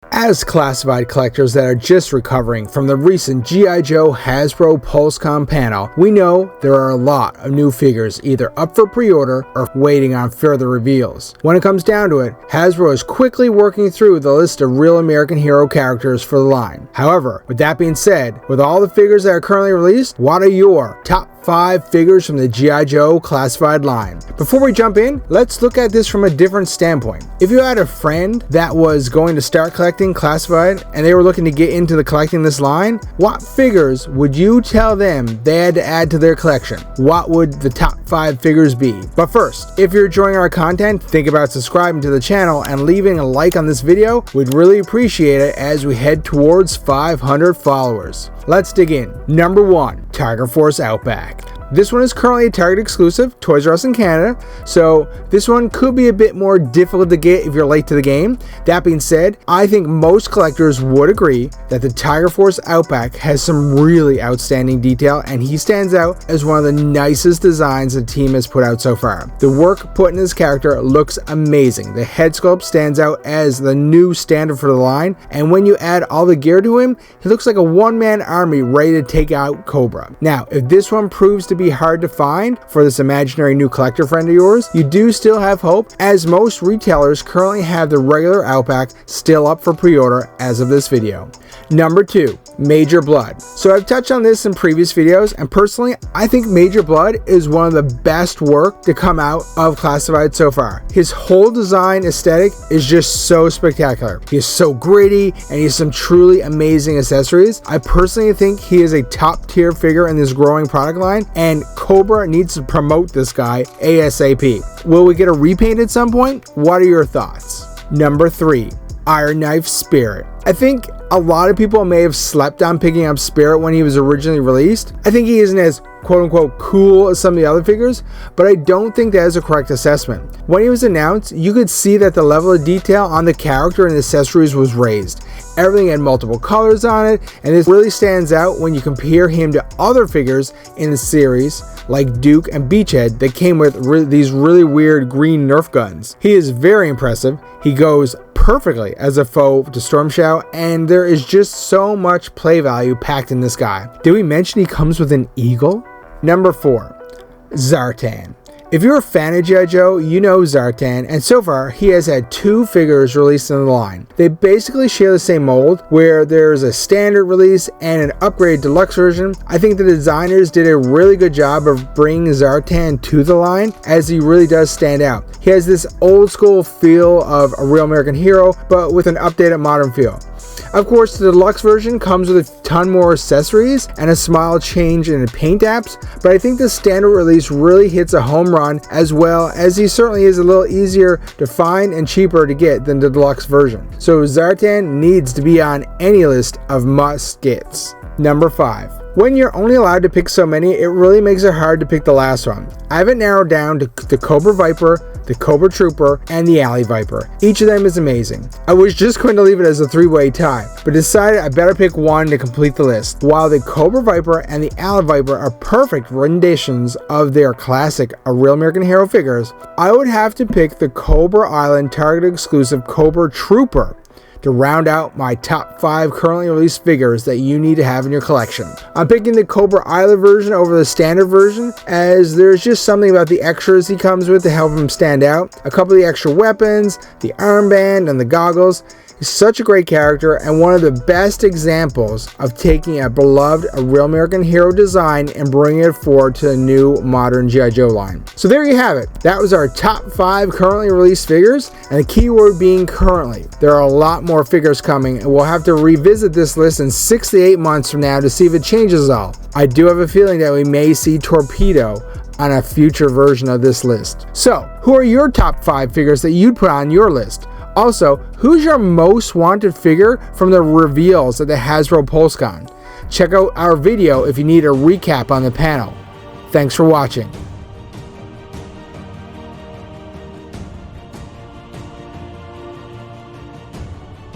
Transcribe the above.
As classified collectors that are just recovering from the recent G.I. Joe Hasbro PulseCon panel, we know there are a lot of new figures either up for pre-order or waiting on further reveals. When it comes down to it, Hasbro is quickly working through the list of real American hero characters for the line. However, with that being said, with all the figures that are currently released, what are your top 5 figures from the G.I. Joe classified line? Before we jump in, let's look at this from a different standpoint. If you had a friend that was going to start collecting classified and they were looking to get into collecting this line, what figures would you tell them they had to add to their collection? What would the top 5 figures be? But first, if you're enjoying our content, think about subscribing to the channel and leaving a like on this video. We'd really appreciate it as we head towards 500 followers. Let's dig in. Number 1, Tiger Force Outback. This one is currently a Target exclusive, Toys R Us in Canada, so this one could be a bit more difficult to get if you're late to the game. That being said, I think most collectors would agree that the Tiger Force Outback has some really outstanding detail, and he stands out as one of the nicest designs the team has put out so far. The work put in his character looks amazing. The head sculpt stands out as the new standard for the line, and when you add all the gear to him, he looks like a one-man army ready to take out Cobra. Now, if this one proves to be hard to find for this imaginary new collector friend of yours, you do still have hope, as most retailers currently have the regular Outback still up for pre-order as of this video. Number 2, Major Blood. So I've touched on this in previous videos, and personally I think Major Blood is one of the best work to come out of classified so far. His whole design aesthetic is just so spectacular. He is so gritty and he has some truly amazing accessories. I personally think he is a top tier figure in this growing product line, and Cobra needs to promote this guy ASAP. Will we get a repaint at some point? What are your thoughts? Number 3, Iron Knife Spirit. I think a lot of people may have slept on picking up Spirit when he was originally released. I think he isn't as quote-unquote cool as some of the other figures, but I don't think that is a correct assessment. When he was announced, you could see that the level of detail on the character and accessories was raised. Everything had multiple colors on it, and this really stands out when you compare him to other figures in the series like Duke and Beachhead that came with these really weird green Nerf guns. He is very impressive. He goes perfectly as a foe to Storm Shadow, and there is just so much play value packed in this guy. Did we mention he comes with an eagle? Number 4, Zartan. If you're a fan of G.I. Joe, you know Zartan, and so far he has had 2 figures released in the line. They basically share the same mold, where there's a standard release and an upgraded deluxe version. I think the designers did a really good job of bringing Zartan to the line, as he really does stand out. He has this old school feel of a real American hero, but with an updated modern feel. Of course, the deluxe version comes with a ton more accessories and a small change in the paint apps, but I think the standard release really hits a home run, as well as he certainly is a little easier to find and cheaper to get than the deluxe version. So Zartan needs to be on any list of must-gets. Number 5. When you're only allowed to pick so many, it really makes it hard to pick the last one. I have it narrowed down to the Cobra Viper, the Cobra Trooper, and the Alley Viper. Each of them is amazing. I was just going to leave it as a 3-way tie, but decided I better pick one to complete the list. While the Cobra Viper and the Alley Viper are perfect renditions of their classic A Real American Hero figures, I would have to pick the Cobra Island Target exclusive Cobra Trooper to round out my top 5 currently released figures that you need to have in your collection. I'm picking the Cobra Island version over the standard version, as there's just something about the extras he comes with to help him stand out. A couple of the extra weapons, the armband, and the goggles. He's such a great character and one of the best examples of taking a beloved A Real American Hero design and bringing it forward to the new modern G.I. Joe line. So there you have it. That was our top 5 currently released figures, and the keyword being currently. There are a lot more figures coming, and we'll have to revisit this list in 6 to 8 months from now to see if it changes at all. I do have a feeling that we may see Torpedo on a future version of this list. So, who are your top 5 figures that you'd put on your list? Also, who's your most wanted figure from the reveals at the Hasbro PulseCon? Check out our video if you need a recap on the panel. Thanks for watching.